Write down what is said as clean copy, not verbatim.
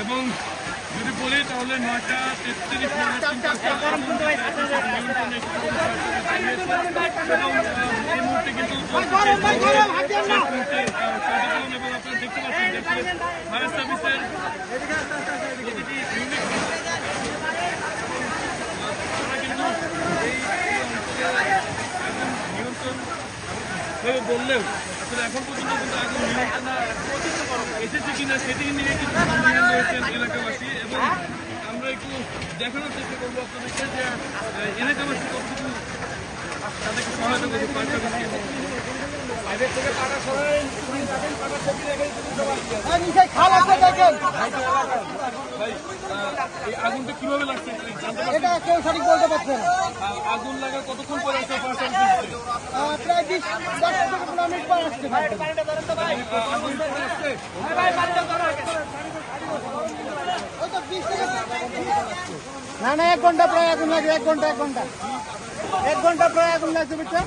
এবং যদি বলি তাহলে 9টা 33 এই মুহূর্তে কিন্তু এবং আপনারা দেখতে পাচ্ছেন যে ফায়ার সার্ভিসের প্রতিটি ইউনিট তারা কিন্তু নিয়ন্ত্রণ বললেও আসলে এখন পর্যন্ত কিন্তু আগুন নিয়ন্ত্রণ এসেছে কিনা সেটি নিয়ে কিন্তু রয়েছেন এলাকাবাসী এবং আমরা একটু দেখানোর চেষ্টা করবো আপনাদেরকে যে এলাকাবাসী কতটুকু তাদেরকে সহায়তা করবো পাঁচটা আগুনটা কিভাবে লাগছে এটা কেউ সঠিক বলতে পারছে না। আগুন লাগার কতক্ষণ পরে আসছে প্রায় 10 থেকে 15 মিনিট পর আসছে। না না 1 ঘন্টা প্রায় আগুন লাগে। 1 ঘন্টা প্রায় আগুন লাগছে বুঝছেন।